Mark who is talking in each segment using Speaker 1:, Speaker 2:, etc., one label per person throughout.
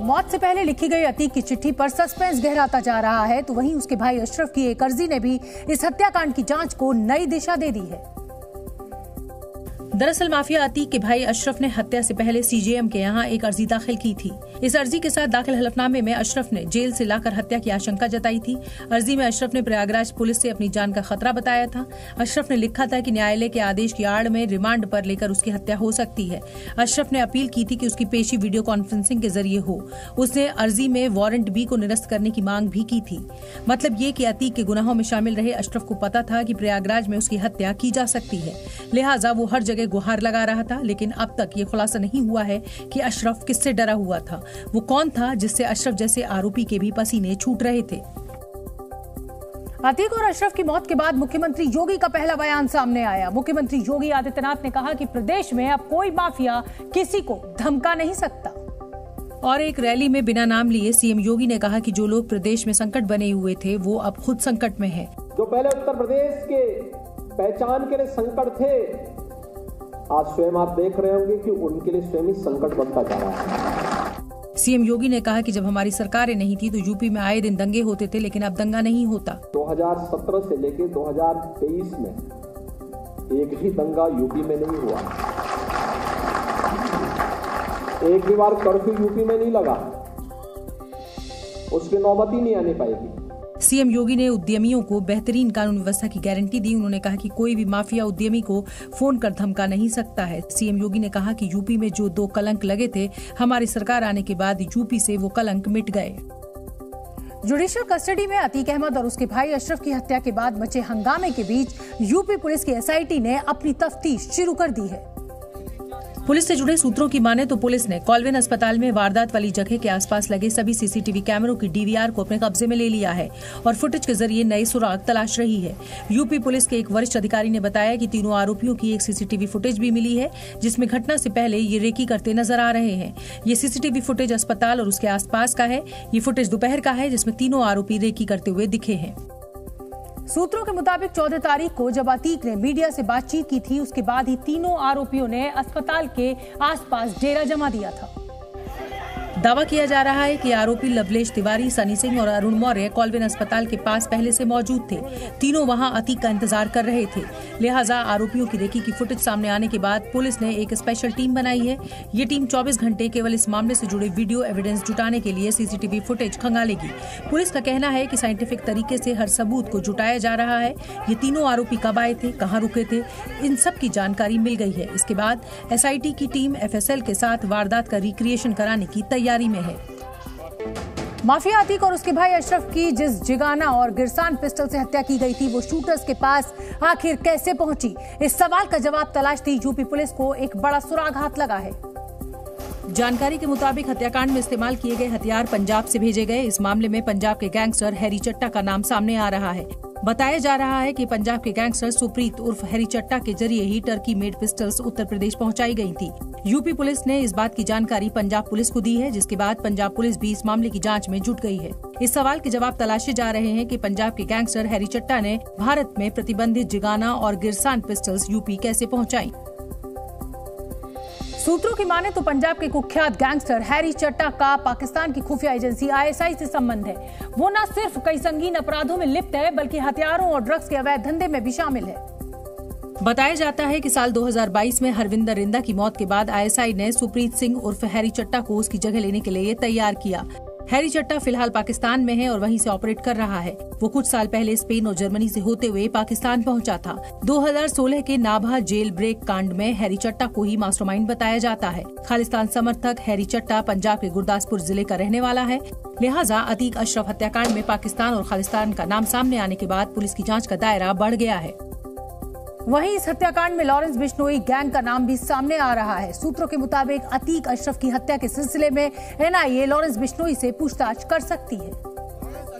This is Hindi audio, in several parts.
Speaker 1: मौत से पहले लिखी गई अतीक की चिट्ठी पर सस्पेंस गहराता जा रहा है, तो वहीं उसके भाई अशरफ की एक अर्जी ने भी इस हत्याकांड की जांच को नई दिशा दे दी है। दरअसल माफिया अतीक के भाई अशरफ ने हत्या से पहले सीजेएम के यहाँ एक अर्जी दाखिल की थी। इस अर्जी के साथ दाखिल हलफनामे में अशरफ ने जेल से लाकर हत्या की आशंका जताई थी। अर्जी में अशरफ ने प्रयागराज पुलिस से अपनी जान का खतरा बताया था। अशरफ ने लिखा था कि न्यायालय के आदेश की आड़ में रिमांड पर लेकर उसकी हत्या हो सकती है। अशरफ ने अपील की थी कि उसकी पेशी वीडियो कॉन्फ्रेंसिंग के जरिए हो। उसने अर्जी में वारंट बी को निरस्त करने की मांग भी की थी। मतलब ये कि अतीक के गुनाहों में शामिल रहे अशरफ को पता था कि प्रयागराज में उसकी हत्या की जा सकती है, लिहाजा वो हर जगह गुहार लगा रहा था। लेकिन अब तक ये खुलासा नहीं हुआ है कि अशरफ किससे डरा हुआ था, वो कौन था जिससे अशरफ जैसे आरोपी के भी पसीने छूट रहे थे। अतीक और अशरफ की मौत के बाद मुख्यमंत्री योगी का पहला बयान सामने आया। मुख्यमंत्री योगी आदित्यनाथ ने कहा कि प्रदेश में अब कोई माफिया किसी को धमका नहीं सकता। और एक रैली में बिना नाम लिए सीएम योगी ने कहा कि जो लोग प्रदेश में संकट बने हुए थे वो अब खुद संकट में हैं।
Speaker 2: जो पहले उत्तर प्रदेश के पहचान के लिए संकट थे, आज स्वयं आप देख रहे होंगे कि उनके लिए स्वयं ही संकट बनता जा रहा है।
Speaker 1: सीएम योगी ने कहा कि जब हमारी सरकारें नहीं थी तो यूपी में आए दिन दंगे होते थे, लेकिन अब दंगा नहीं होता।
Speaker 2: 2017 से लेकर 2023 में एक भी दंगा यूपी में नहीं हुआ। एक भी बार कर्फ्यू यूपी में नहीं लगा, उसकी नौबत ही नहीं आने पाएगी।
Speaker 1: सीएम योगी ने उद्यमियों को बेहतरीन कानून व्यवस्था की गारंटी दी। उन्होंने कहा कि कोई भी माफिया उद्यमी को फोन कर धमका नहीं सकता है। सीएम योगी ने कहा कि यूपी में जो 2 कलंक लगे थे, हमारी सरकार आने के बाद यूपी से वो कलंक मिट गए। जुडिशियल कस्टडी में अतीक अहमद और उसके भाई अशरफ की हत्या के बाद मचे हंगामे के बीच यूपी पुलिस की एसआईटी ने अपनी तफ्तीश शुरू कर दी है। पुलिस से जुड़े सूत्रों की माने तो पुलिस ने कॉलवेन अस्पताल में वारदात वाली जगह के आसपास लगे सभी सीसीटीवी कैमरों की डीवीआर को अपने कब्जे में ले लिया है और फुटेज के जरिए नए सुराग तलाश रही है। यूपी पुलिस के एक वरिष्ठ अधिकारी ने बताया कि तीनों आरोपियों की एक सीसीटीवी फुटेज भी मिली है, जिसमें घटना से पहले ये रेकी करते नजर आ रहे हैं। ये सीसीटीवी फुटेज अस्पताल और उसके आसपास का है। ये फुटेज दोपहर का है, जिसमें तीनों आरोपी रेकी करते हुए दिखे हैं। सूत्रों के मुताबिक 14 तारीख को जब अतीक ने मीडिया से बातचीत की थी, उसके बाद ही तीनों आरोपियों ने अस्पताल के आसपास डेरा जमा दिया था। दावा किया जा रहा है कि आरोपी लवलेश तिवारी, सनी सिंह और अरुण मौर्य कॉलवेन अस्पताल के पास पहले से मौजूद थे। तीनों वहां अतीक का इंतजार कर रहे थे, लिहाजा आरोपियों की रेकी की फुटेज सामने आने के बाद पुलिस ने एक स्पेशल टीम बनाई है। ये टीम 24 घंटे केवल इस मामले से जुड़े वीडियो एविडेंस जुटाने के लिए सीसीटीवी फुटेज खंगालेगी। पुलिस का कहना है कि साइंटिफिक तरीके से हर सबूत को जुटाया जा रहा है। ये तीनों आरोपी कब आए थे, कहाँ रुके थे, इन सब की जानकारी मिल गई है। इसके बाद एसआईटी की टीम एफएसएल के साथ वारदात का रिक्रिएशन कराने की तैयारी में है। माफिया अतीक और उसके भाई अशरफ की जिस जिगाना और गिरसान पिस्टल से हत्या की गई थी, वो शूटर्स के पास आखिर कैसे पहुंची, इस सवाल का जवाब तलाशती यूपी पुलिस को एक बड़ा सुराग हाथ लगा है। जानकारी के मुताबिक हत्याकांड में इस्तेमाल किए गए हथियार पंजाब से भेजे गए। इस मामले में पंजाब के गैंगस्टर हैरी चट्टा का नाम सामने आ रहा है। बताया जा रहा है कि पंजाब के गैंगस्टर सुप्रीत उर्फ हैरी चट्टा के जरिए ही Turkey made pistols Uttar Pradesh पहुंचाई गई थी। यूपी पुलिस ने इस बात की जानकारी पंजाब पुलिस को दी है, जिसके बाद पंजाब पुलिस भी इस मामले की जांच में जुट गई है। इस सवाल के जवाब तलाशे जा रहे हैं कि पंजाब के गैंगस्टर हैरी चट्टा ने भारत में प्रतिबंधित जिगाना और गिरसान पिस्टल्स यूपी कैसे पहुँचाई। सूत्रों की माने तो पंजाब के कुख्यात गैंगस्टर हैरी चट्टा का पाकिस्तान की खुफिया एजेंसी आईएसआई से संबंध है। वो न सिर्फ कई संगीन अपराधों में लिप्त है, बल्कि हथियारों और ड्रग्स के अवैध धंधे में भी शामिल है। बताया जाता है कि साल 2022 में हरविंदर रिंदा की मौत के बाद आईएसआई ने सुप्रीत सिंह उर्फ हैरी चट्टा को उसकी जगह लेने के लिए तैयार किया। हैरी चट्टा फिलहाल पाकिस्तान में है और वहीं से ऑपरेट कर रहा है। वो कुछ साल पहले स्पेन और जर्मनी से होते हुए पाकिस्तान पहुंचा था। 2016 के नाभा जेल ब्रेक कांड में हैरी चट्टा को ही मास्टरमाइंड बताया जाता है। खालिस्तान समर्थक हैरी चट्टा पंजाब के गुरदासपुर जिले का रहने वाला है। लिहाजा अतीक अशरफ हत्याकांड में पाकिस्तान और खालिस्तान का नाम सामने आने के बाद पुलिस की जाँच का दायरा बढ़ गया है। वहीं इस हत्याकांड में लॉरेंस बिश्नोई गैंग का नाम भी सामने आ रहा है। सूत्रों के मुताबिक अतीक अशरफ की हत्या के सिलसिले में एनआईए लॉरेंस बिश्नोई से पूछताछ कर सकती है।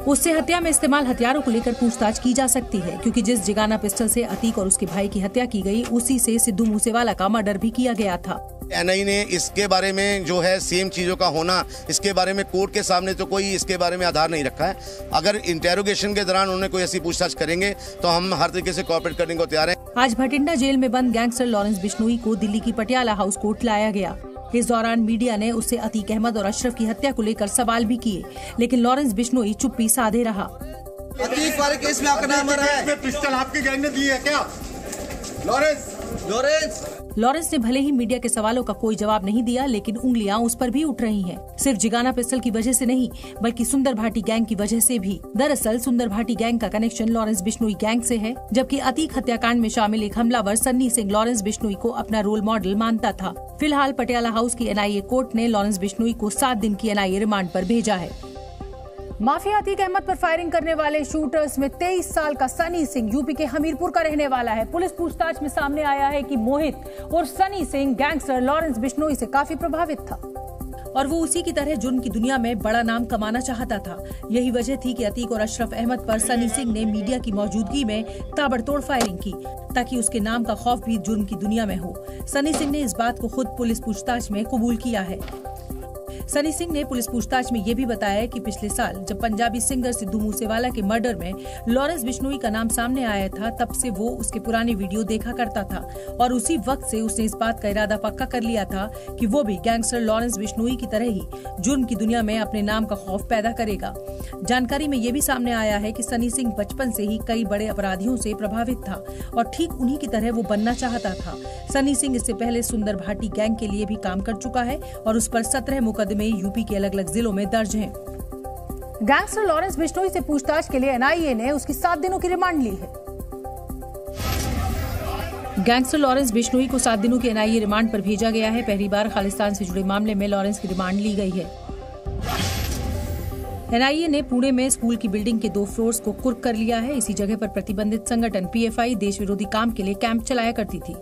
Speaker 1: उससे हत्या में इस्तेमाल हथियारों को लेकर पूछताछ की जा सकती है, क्योंकि जिस जिगाना पिस्टल से अतीक और उसके भाई की हत्या की गई, उसी से सिद्धू मूसेवाला का मर्डर भी किया गया था।
Speaker 3: एनआईए ने इसके बारे में जो है सेम चीजों का होना, इसके बारे में कोर्ट के सामने तो कोई इसके बारे में आधार नहीं रखा है। अगर इंटेरोगेशन के दौरान उन्हें कोई ऐसी पूछताछ करेंगे तो हम हर तरीके से कोऑपरेट करने को तैयार हैं।
Speaker 1: आज भटिंडा जेल में बंद गैंगस्टर लॉरेंस बिश्नोई को दिल्ली की पटियाला हाउस कोर्ट लाया गया। इस दौरान मीडिया ने उससे अतीक अहमद और अशरफ की हत्या को लेकर सवाल भी किए, लेकिन लॉरेंस बिश्नोई चुप्पी साधे रहा।
Speaker 4: अतीक वाले केस में आपका नाम आ रहा है।
Speaker 5: पिस्टल आपकी गैंग ने दी है क्या?
Speaker 1: लॉरेंस ने भले ही मीडिया के सवालों का कोई जवाब नहीं दिया, लेकिन उंगलियां उस पर भी उठ रही हैं। सिर्फ जिगाना पिस्टल की वजह से नहीं, बल्कि सुंदर भाटी गैंग की वजह से भी। दरअसल सुंदर भाटी गैंग का कनेक्शन लॉरेंस बिश्नोई गैंग से है, जबकि अतीक हत्याकांड में शामिल एक हमलावर सन्नी सिंह लॉरेंस बिश्नोई को अपना रोल मॉडल मानता था। फिलहाल पटियाला हाउस की NIA कोर्ट ने लॉरेंस बिश्नोई को 7 दिन की NIA रिमांड पर भेजा है। माफिया अतीक अहमद पर फायरिंग करने वाले शूटर्स में 23 साल का सनी सिंह यूपी के हमीरपुर का रहने वाला है। पुलिस पूछताछ में सामने आया है कि मोहित और सनी सिंह गैंगस्टर लॉरेंस बिश्नोई से काफी प्रभावित था और वो उसी की तरह जुर्म की दुनिया में बड़ा नाम कमाना चाहता था। यही वजह थी कि अतीक और अशरफ अहमद पर सनी सिंह ने मीडिया की मौजूदगी में ताबड़तोड़ फायरिंग की, ताकि उसके नाम का खौफ भी जुर्म की दुनिया में हो। सनी सिंह ने इस बात को खुद पुलिस पूछताछ में कबूल किया है। सनी सिंह ने पुलिस पूछताछ में ये भी बताया कि पिछले साल जब पंजाबी सिंगर सिद्धू मूसेवाला के मर्डर में लॉरेंस बिश्नोई का नाम सामने आया था, तब से वो उसके पुराने वीडियो देखा करता था और उसी वक्त से उसने इस बात का इरादा पक्का कर लिया था कि वो भी गैंगस्टर लॉरेंस बिश्नोई की तरह ही जुर्म की दुनिया में अपने नाम का खौफ पैदा करेगा। जानकारी में ये भी सामने आया है कि सनी सिंह बचपन से ही कई बड़े अपराधियों से प्रभावित था और ठीक उन्हीं की तरह वो बनना चाहता था। सनी सिंह इससे पहले सुंदर भाटी गैंग के लिए भी काम कर चुका है और उस पर 17 मुकदमे यूपी के अलग अलग जिलों में दर्ज हैं। गैंगस्टर लॉरेंस बिश्नोई से पूछताछ के लिए NIA ने उसकी 7 दिनों की रिमांड ली है। गैंगस्टर लॉरेंस बिश्नोई को 7 दिनों की NIA रिमांड पर भेजा गया है। पहली बार खालिस्तान से जुड़े मामले में लॉरेंस की रिमांड ली गई है। NIA ने पुणे में स्कूल की बिल्डिंग के 2 फ्लोर्स को कुर्क कर लिया है। इसी जगह पर प्रतिबंधित संगठन PFI देश विरोधी काम के लिए कैंप चलाया करती थी।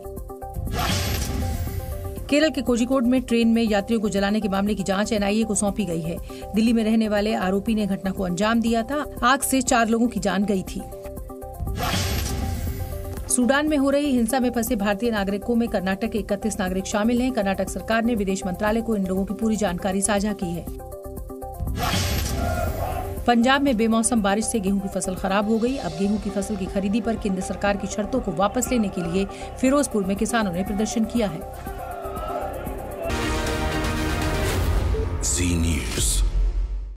Speaker 1: केरल के कोझिकोड में ट्रेन में यात्रियों को जलाने के मामले की जांच NIA को सौंपी गई है। दिल्ली में रहने वाले आरोपी ने घटना को अंजाम दिया था। आग से 4 लोगों की जान गई थी। सूडान में हो रही हिंसा में फंसे भारतीय नागरिकों में कर्नाटक के 31 नागरिक शामिल हैं। कर्नाटक सरकार ने विदेश मंत्रालय को इन लोगों की पूरी जानकारी साझा की है। पंजाब में बेमौसम बारिश से गेहूं की फसल खराब हो गई। अब गेहूं की फसल की खरीदी पर केंद्र सरकार की शर्तों को वापस लेने के लिए फिरोजपुर में किसानों ने प्रदर्शन किया है।
Speaker 6: Z News.